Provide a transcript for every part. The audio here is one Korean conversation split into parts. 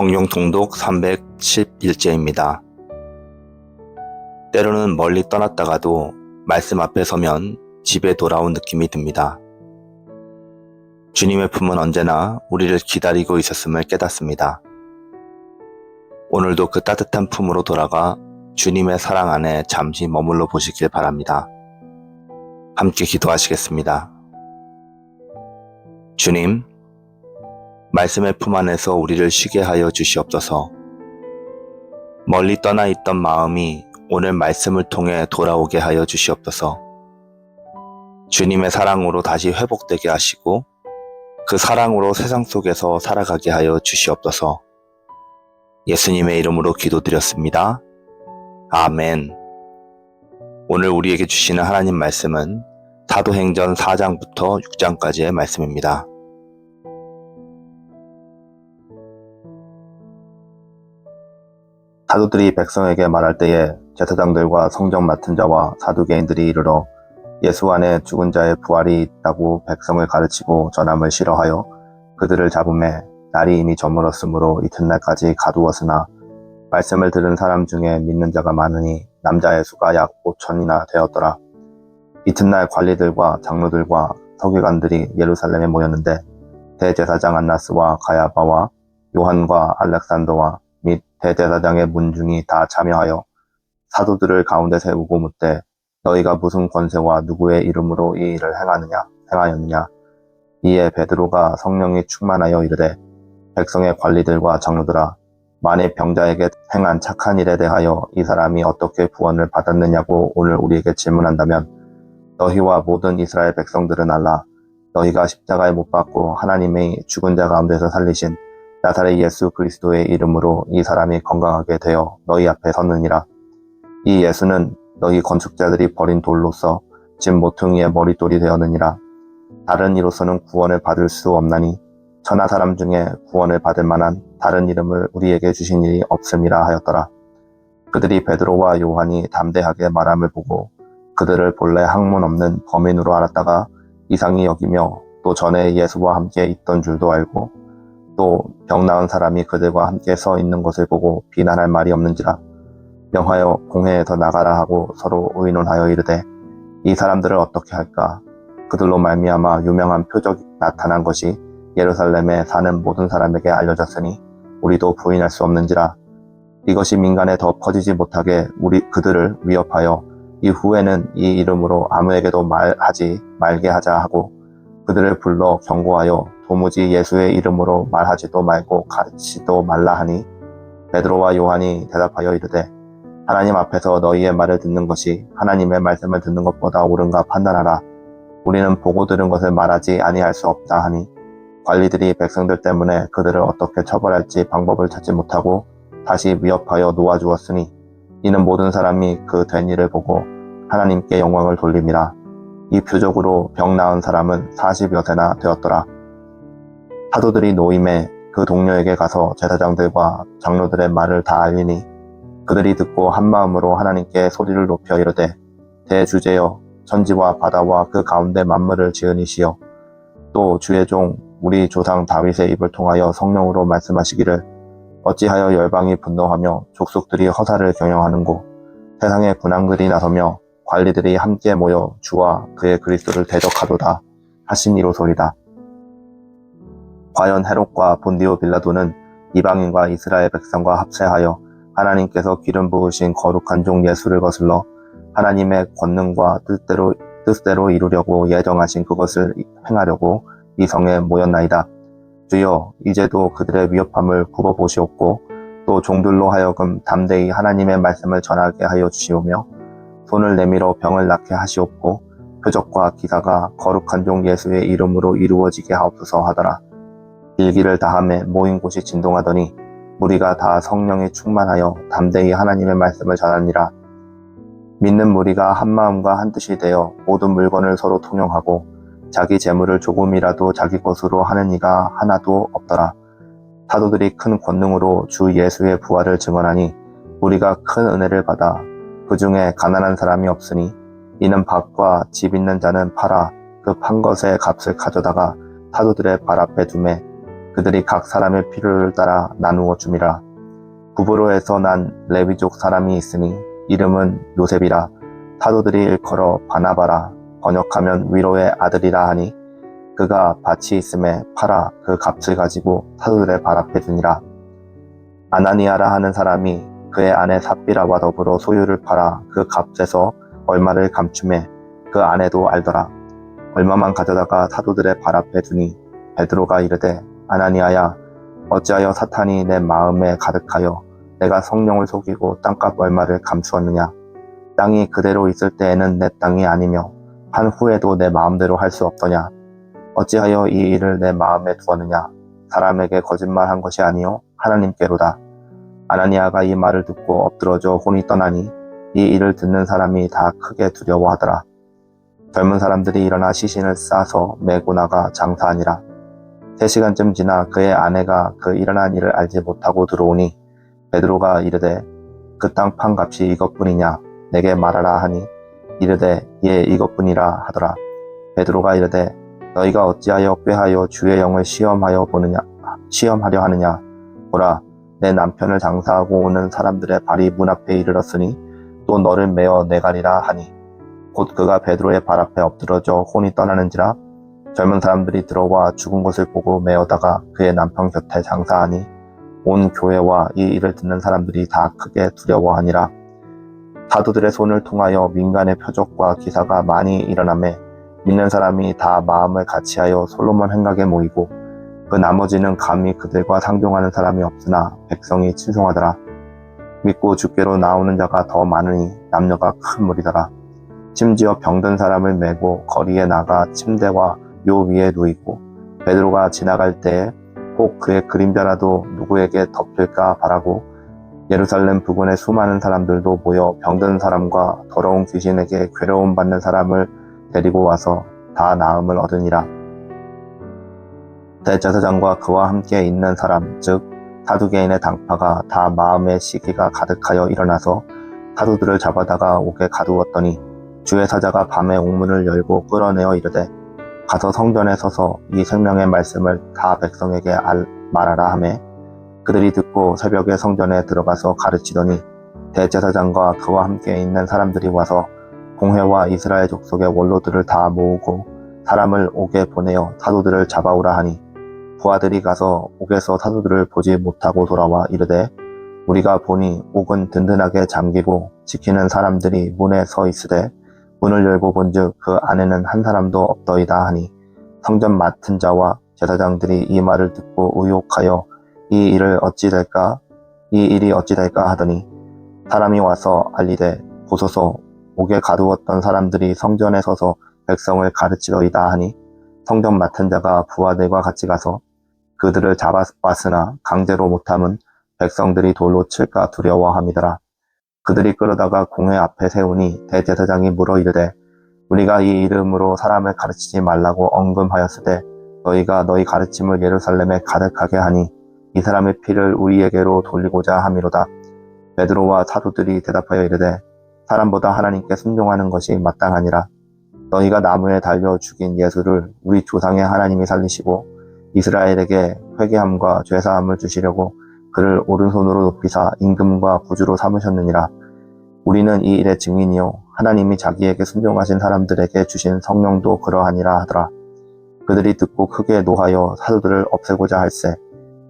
성경 통독 311제입니다. 때로는 멀리 떠났다가도 말씀 앞에 서면 집에 돌아온 느낌이 듭니다. 주님의 품은 언제나 우리를 기다리고 있었음을 깨닫습니다. 오늘도 그 따뜻한 품으로 돌아가 주님의 사랑 안에 잠시 머물러 보시길 바랍니다. 함께 기도하시겠습니다. 주님, 말씀의 품 안에서 우리를 쉬게 하여 주시옵소서. 멀리 떠나 있던 마음이 오늘 말씀을 통해 돌아오게 하여 주시옵소서. 주님의 사랑으로 다시 회복되게 하시고 그 사랑으로 세상 속에서 살아가게 하여 주시옵소서. 예수님의 이름으로 기도드렸습니다. 아멘. 오늘 우리에게 주시는 하나님 말씀은 사도행전 4장부터 6장까지의 말씀입니다. 사도들이 백성에게 말할 때에 제사장들과 성전 맡은 자와 사두개인들이 이르러 예수 안에 죽은 자의 부활이 있다고 백성을 가르치고 전함을 싫어하여 그들을 잡음에 날이 이미 저물었으므로 이튿날까지 가두었으나 말씀을 들은 사람 중에 믿는 자가 많으니 남자의 수가 약 5천이나 되었더라. 이튿날 관리들과 장로들과 서기관들이 예루살렘에 모였는데 대제사장 안나스와 가야바와 요한과 알렉산더와 및 대제사장의 문중이 다 참여하여 사도들을 가운데 세우고 묻되 너희가 무슨 권세와 누구의 이름으로 이 일을 행하였느냐. 이에 베드로가 성령이 충만하여 이르되 백성의 관리들과 장로들아, 만일 병자에게 행한 착한 일에 대하여 이 사람이 어떻게 구원을 받았느냐고 오늘 우리에게 질문한다면 너희와 모든 이스라엘 백성들은 알라. 너희가 십자가에 못 박고 하나님의 죽은 자 가운데서 살리신 나사렛 예수 그리스도의 이름으로 이 사람이 건강하게 되어 너희 앞에 섰느니라. 이 예수는 너희 건축자들이 버린 돌로서 집 모퉁이의 머릿돌이 되었느니라. 다른 이로서는 구원을 받을 수 없나니 천하 사람 중에 구원을 받을 만한 다른 이름을 우리에게 주신 일이 없음이라 하였더라. 그들이 베드로와 요한이 담대하게 말함을 보고 그들을 본래 학문 없는 범인으로 알았다가 이상히 여기며 또 전에 예수와 함께 있던 줄도 알고 또 병 나은 사람이 그들과 함께 서 있는 것을 보고 비난할 말이 없는지라 명하여 공회에서 나가라 하고 서로 의논하여 이르되 이 사람들을 어떻게 할까? 그들로 말미암아 유명한 표적이 나타난 것이 예루살렘에 사는 모든 사람에게 알려졌으니 우리도 부인할 수 없는지라. 이것이 민간에 더 퍼지지 못하게 그들을 위협하여 이후에는 이 이름으로 아무에게도 말하지 말게 하자 하고 그들을 불러 경고하여 도무지 예수의 이름으로 말하지도 말고 가르치지도 말라 하니 베드로와 요한이 대답하여 이르되 하나님 앞에서 너희의 말을 듣는 것이 하나님의 말씀을 듣는 것보다 옳은가 판단하라. 우리는 보고 들은 것을 말하지 아니할 수 없다 하니 관리들이 백성들 때문에 그들을 어떻게 처벌할지 방법을 찾지 못하고 다시 위협하여 놓아주었으니 이는 모든 사람이 그 된 일을 보고 하나님께 영광을 돌림이라. 이 표적으로 병 나은 사람은 40여 세나 되었더라. 사도들이 노임에 그 동료에게 가서 제사장들과 장로들의 말을 다 알리니 그들이 듣고 한마음으로 하나님께 소리를 높여 이르되 대주제여 천지와 바다와 그 가운데 만물을 지으니시여 또 주의 종 우리 조상 다윗의 입을 통하여 성령으로 말씀하시기를 어찌하여 열방이 분노하며 족속들이 허사를 경영하는고 세상의 군왕들이 나서며 관리들이 함께 모여 주와 그의 그리스도를 대적하도다 하시니로소리다. 과연 헤롯과 본디오 빌라도는 이방인과 이스라엘 백성과 합세하여 하나님께서 기름 부으신 거룩한 종 예수를 거슬러 하나님의 권능과 뜻대로 이루려고 예정하신 그것을 행하려고 이 성에 모였나이다. 주여, 이제도 그들의 위협함을 굽어보시옵고 또 종들로 하여금 담대히 하나님의 말씀을 전하게 하여 주시오며 손을 내밀어 병을 낫게 하시옵고 표적과 기사가 거룩한 종 예수의 이름으로 이루어지게 하옵소서 하더라. 일기를 다함에 모인 곳이 진동하더니 무리가 다 성령에 충만하여 담대히 하나님의 말씀을 전하니라. 믿는 무리가 한 마음과 한 뜻이 되어 모든 물건을 서로 통용하고 자기 재물을 조금이라도 자기 것으로 하는 이가 하나도 없더라. 사도들이 큰 권능으로 주 예수의 부활을 증언하니 우리가 큰 은혜를 받아 그 중에 가난한 사람이 없으니 이는 밭과 집 있는 자는 팔아 그 판 것의 값을 가져다가 사도들의 발 앞에 두매 그들이 각 사람의 필요를 따라 나누어 줌이라. 구브로에서 난 레위족 사람이 있으니 이름은 요셉이라. 사도들이 일컬어 바나바라, 번역하면 위로의 아들이라 하니 그가 밭이 있음에 팔아 그 값을 가지고 사도들의 발 앞에 두니라. 아나니아라 하는 사람이 그의 아내 삽비라와 더불어 소유를 팔아 그 값에서 얼마를 감춤해 그 아내도 알더라. 얼마만 가져다가 사도들의 발 앞에 두니 베드로가 이르되 아나니아야, 어찌하여 사탄이 내 마음에 가득하여 내가 성령을 속이고 땅값 얼마를 감추었느냐. 땅이 그대로 있을 때에는 내 땅이 아니며 한 후에도 내 마음대로 할 수 없더냐. 어찌하여 이 일을 내 마음에 두었느냐. 사람에게 거짓말한 것이 아니요 하나님께로다. 아나니아가 이 말을 듣고 엎드러져 혼이 떠나니 이 일을 듣는 사람이 다 크게 두려워하더라. 젊은 사람들이 일어나 시신을 싸서 메고 나가 장사하니라. 3시간쯤 지나 그의 아내가 그 일어난 일을 알지 못하고 들어오니 베드로가 이르되 그 땅 판 값이 이것뿐이냐 내게 말하라 하니 이르되 예 이것뿐이라 하더라. 베드로가 이르되 너희가 어찌하여 꾀하여 주의 영을 시험하려 하느냐. 보라, 내 남편을 장사하고 오는 사람들의 발이 문 앞에 이르렀으니 또 너를 메어 내가리라 하니 곧 그가 베드로의 발 앞에 엎드러져 혼이 떠나는지라. 젊은 사람들이 들어와 죽은 것을 보고 메어다가 그의 남편 곁에 장사하니 온 교회와 이 일을 듣는 사람들이 다 크게 두려워하니라. 사도들의 손을 통하여 민간의 표적과 기사가 많이 일어나매 믿는 사람이 다 마음을 같이하여 솔로몬 행각에 모이고 그 나머지는 감히 그들과 상종하는 사람이 없으나 백성이 친송하더라. 믿고 주께로 나오는 자가 더 많으니 남녀가 큰 무리더라. 심지어 병든 사람을 메고 거리에 나가 침대와 요 위에 누이고 베드로가 지나갈 때에 혹 그의 그림자라도 누구에게 덮일까 바라고 예루살렘 부근의 수많은 사람들도 모여 병든 사람과 더러운 귀신에게 괴로움 받는 사람을 데리고 와서 다 나음을 얻으니라. 대제사장과 그와 함께 있는 사람 즉 사두개인의 당파가 다 마음의 시기가 가득하여 일어나서 사도들을 잡아다가 옥에 가두었더니 주의 사자가 밤에 옥문을 열고 끌어내어 이르되 가서 성전에 서서 이 생명의 말씀을 다 백성에게 말하라 하매 그들이 듣고 새벽에 성전에 들어가서 가르치더니 대제사장과 그와 함께 있는 사람들이 와서 공회와 이스라엘 족속의 원로들을 다 모으고 사람을 옥에 보내어 사도들을 잡아오라 하니 부하들이 가서 옥에서 사도들을 보지 못하고 돌아와 이르되 우리가 보니 옥은 든든하게 잠기고 지키는 사람들이 문에 서 있으되 문을 열고 본즉 그 안에는 한 사람도 없더이다 하니 성전 맡은 자와 제사장들이 이 말을 듣고 의혹하여 이 일이 어찌 될까 하더니 사람이 와서 알리되 보소서 옥에 가두었던 사람들이 성전에 서서 백성을 가르치더이다 하니 성전 맡은 자가 부하들과 같이 가서 그들을 잡아왔으나 강제로 못함은 백성들이 돌로 칠까 두려워함이더라. 그들이 끌어다가 공회 앞에 세우니 대제사장이 물어 이르되 우리가 이 이름으로 사람을 가르치지 말라고 언금하였으되 너희가 너희 가르침을 예루살렘에 가득하게 하니 이 사람의 피를 우리에게로 돌리고자 함이로다. 베드로와 사도들이 대답하여 이르되 사람보다 하나님께 순종하는 것이 마땅하니라. 너희가 나무에 달려 죽인 예수를 우리 조상의 하나님이 살리시고 이스라엘에게 회개함과 죄사함을 주시려고 그를 오른손으로 높이사 임금과 구주로 삼으셨느니라. 우리는 이 일의 증인이요 하나님이 자기에게 순종하신 사람들에게 주신 성령도 그러하니라 하더라. 그들이 듣고 크게 노하여 사도들을 없애고자 할세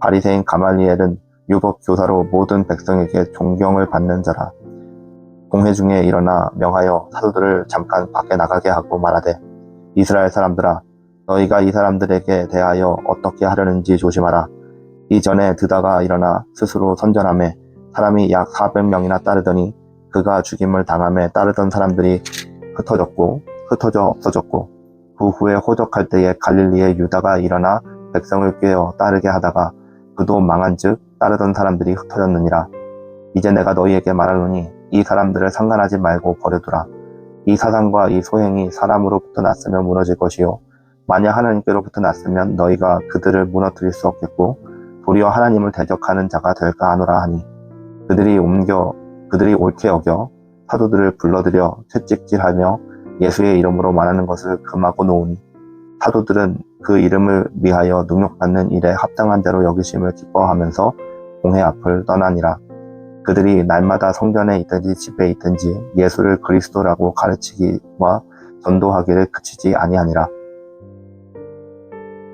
바리새인 가말리엘은 율법 교사로 모든 백성에게 존경을 받는 자라. 공회 중에 일어나 명하여 사도들을 잠깐 밖에 나가게 하고 말하되 이스라엘 사람들아 너희가 이 사람들에게 대하여 어떻게 하려는지 조심하라. 이전에 드다가 일어나 스스로 선전하며 사람이 약 400명이나 따르더니 그가 죽임을 당함에 따르던 사람들이 흩어져 없어졌고 그 후에 호적할 때에 갈릴리의 유다가 일어나 백성을 꾀어 따르게 하다가 그도 망한즉 따르던 사람들이 흩어졌느니라. 이제 내가 너희에게 말하노니 이 사람들을 상관하지 말고 버려두라. 이 사상과 이 소행이 사람으로부터 났으면 무너질 것이요 만약 하나님께로부터 났으면 너희가 그들을 무너뜨릴 수 없겠고 도리어 하나님을 대적하는 자가 될까 하노라 하니 그들이 옳게 여겨 사도들을 불러들여 채찍질하며 예수의 이름으로 말하는 것을 금하고 놓으니 사도들은 그 이름을 위하여 능력받는 일에 합당한 대로 여기심을 기뻐하면서 공회 앞을 떠나니라. 그들이 날마다 성전에 있든지 집에 있든지 예수를 그리스도라고 가르치기와 전도하기를 그치지 아니하니라.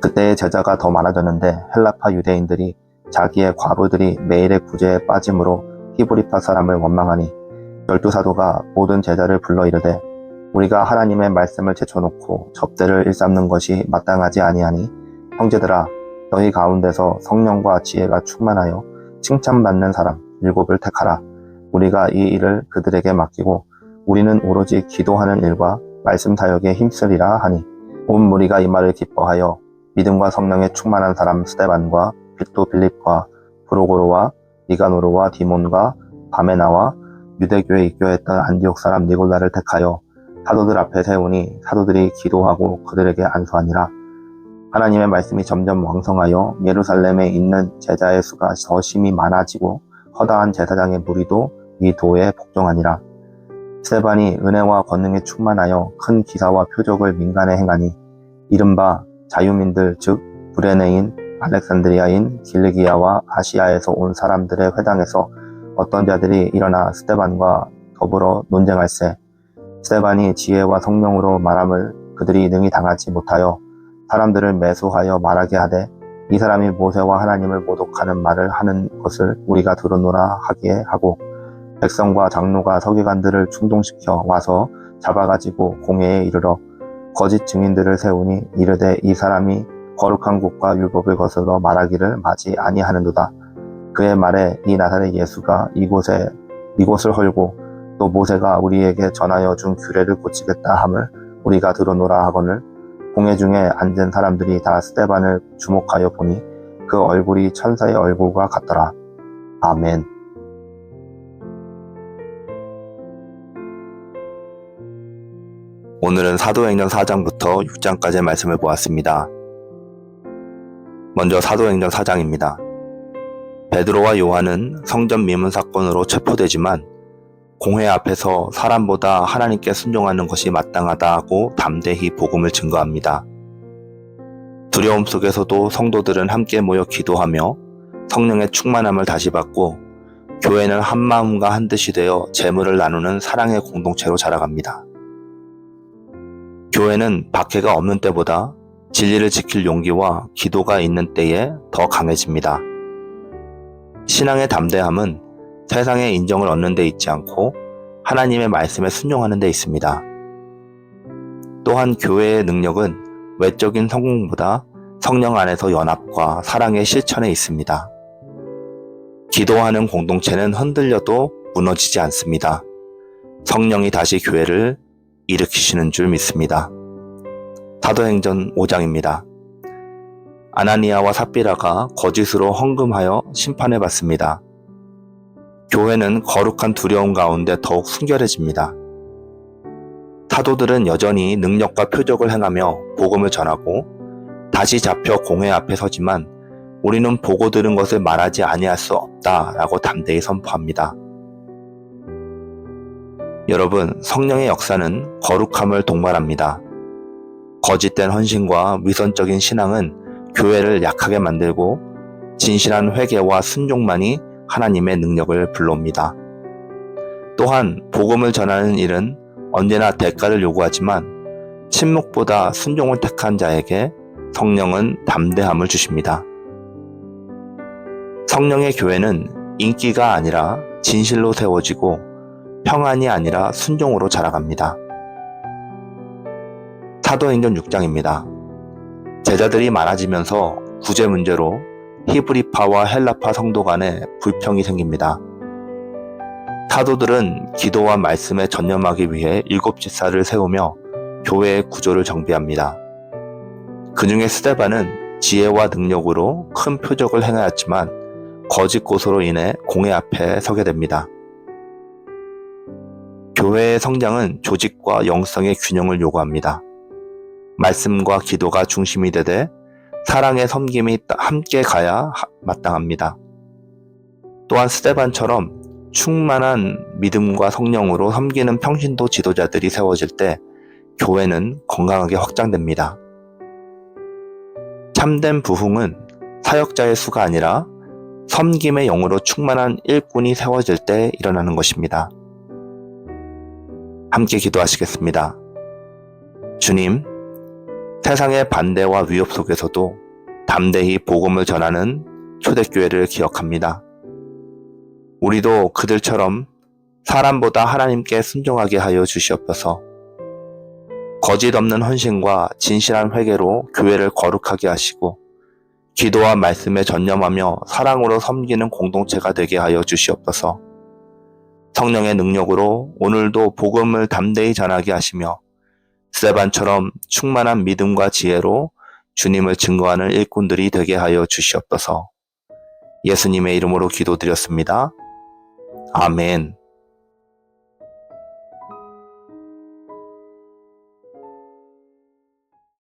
그때의 제자가 더 많아졌는데 헬라파 유대인들이 자기의 과부들이 매일의 구제에 빠짐으로 히브리파 사람을 원망하니 12사도가 모든 제자를 불러 이르되 우리가 하나님의 말씀을 제쳐놓고 접대를 일삼는 것이 마땅하지 아니하니 형제들아 너희 가운데서 성령과 지혜가 충만하여 칭찬받는 사람 7을 택하라. 우리가 이 일을 그들에게 맡기고 우리는 오로지 기도하는 일과 말씀 사역에 힘쓰리라 하니 온 무리가 이 말을 기뻐하여 믿음과 성령에 충만한 사람 스데반과 빚도 빌립과 브로고로와 니가노르와 디몬과 바메나와 유대교에 입교했던 안디옥 사람 니골라를 택하여 사도들 앞에 세우니 사도들이 기도하고 그들에게 안수하니라. 하나님의 말씀이 점점 왕성하여 예루살렘에 있는 제자의 수가 더 심히 많아지고 허다한 제사장의 무리도 이 도에 복종하니라. 스데반이 은혜와 권능에 충만하여 큰 기사와 표적을 민간에 행하니 이른바 자유민들 즉 브레네인, 알렉산드리아인, 길리기아와 아시아에서 온 사람들의 회당에서 어떤 자들이 일어나 스데반과 더불어 논쟁할세. 스데반이 지혜와 성령으로 말함을 그들이 능히 당하지 못하여 사람들을 매수하여 말하게 하되 이 사람이 모세와 하나님을 모독하는 말을 하는 것을 우리가 들었노라 하기에 하고 백성과 장로가 서기관들을 충동시켜 와서 잡아가지고 공회에 이르러 거짓 증인들을 세우니 이르되 이 사람이 거룩한 곳과 율법을 거슬러 말하기를 마지 아니하는도다. 그의 말에 이 나사렛 예수가 이곳을 헐고 또 모세가 우리에게 전하여 준 규례를 고치겠다 함을 우리가 들었노라 하거늘 공회 중에 앉은 사람들이 다 스데반을 주목하여 보니 그 얼굴이 천사의 얼굴과 같더라. 아멘. 오늘은 사도행전 4장부터 6장까지의 말씀을 보았습니다. 먼저 사도행전 4장입니다. 베드로와 요한은 성전 미문 사건으로 체포되지만 공회 앞에서 사람보다 하나님께 순종하는 것이 마땅하다고 담대히 복음을 증거합니다. 두려움 속에서도 성도들은 함께 모여 기도하며 성령의 충만함을 다시 받고 교회는 한 마음과 한 뜻이 되어 재물을 나누는 사랑의 공동체로 자라갑니다. 교회는 박해가 없는 때보다 진리를 지킬 용기와 기도가 있는 때에 더 강해집니다. 신앙의 담대함은 세상의 인정을 얻는 데 있지 않고 하나님의 말씀에 순종하는 데 있습니다. 또한 교회의 능력은 외적인 성공보다 성령 안에서 연합과 사랑의 실천에 있습니다. 기도하는 공동체는 흔들려도 무너지지 않습니다. 성령이 다시 교회를 일으키시는 줄 믿습니다. 사도행전 5장입니다. 아나니아와 삽비라가 거짓으로 헌금하여 심판을 받습니다. 교회는 거룩한 두려움 가운데 더욱 순결해집니다. 사도들은 여전히 능력과 표적을 행하며 복음을 전하고 다시 잡혀 공회 앞에 서지만 우리는 보고 들은 것을 말하지 아니할 수 없다라고 담대히 선포합니다. 여러분, 성령의 역사는 거룩함을 동반합니다. 거짓된 헌신과 위선적인 신앙은 교회를 약하게 만들고 진실한 회개와 순종만이 하나님의 능력을 불러옵니다. 또한 복음을 전하는 일은 언제나 대가를 요구하지만 침묵보다 순종을 택한 자에게 성령은 담대함을 주십니다. 성령의 교회는 인기가 아니라 진실로 세워지고 평안이 아니라 순종으로 자라갑니다. 사도행전 6장입니다. 제자들이 많아지면서 구제 문제로 히브리파와 헬라파 성도 간에 불평이 생깁니다. 사도들은 기도와 말씀에 전념하기 위해 7집사를 세우며 교회의 구조를 정비합니다. 그 중에 스데반은 지혜와 능력으로 큰 표적을 행하였지만 거짓 고소로 인해 공회 앞에 서게 됩니다. 교회의 성장은 조직과 영성의 균형을 요구합니다. 말씀과 기도가 중심이 되되 사랑의 섬김이 함께 가야 마땅합니다. 또한 스데반처럼 충만한 믿음과 성령으로 섬기는 평신도 지도자들이 세워질 때 교회는 건강하게 확장됩니다. 참된 부흥은 사역자의 수가 아니라 섬김의 영으로 충만한 일꾼이 세워질 때 일어나는 것입니다. 함께 기도하시겠습니다. 주님, 세상의 반대와 위협 속에서도 담대히 복음을 전하는 초대교회를 기억합니다. 우리도 그들처럼 사람보다 하나님께 순종하게 하여 주시옵소서. 거짓 없는 헌신과 진실한 회개로 교회를 거룩하게 하시고 기도와 말씀에 전념하며 사랑으로 섬기는 공동체가 되게 하여 주시옵소서. 성령의 능력으로 오늘도 복음을 담대히 전하게 하시며 스데반처럼 충만한 믿음과 지혜로 주님을 증거하는 일꾼들이 되게 하여 주시옵소서. 예수님의 이름으로 기도드렸습니다. 아멘.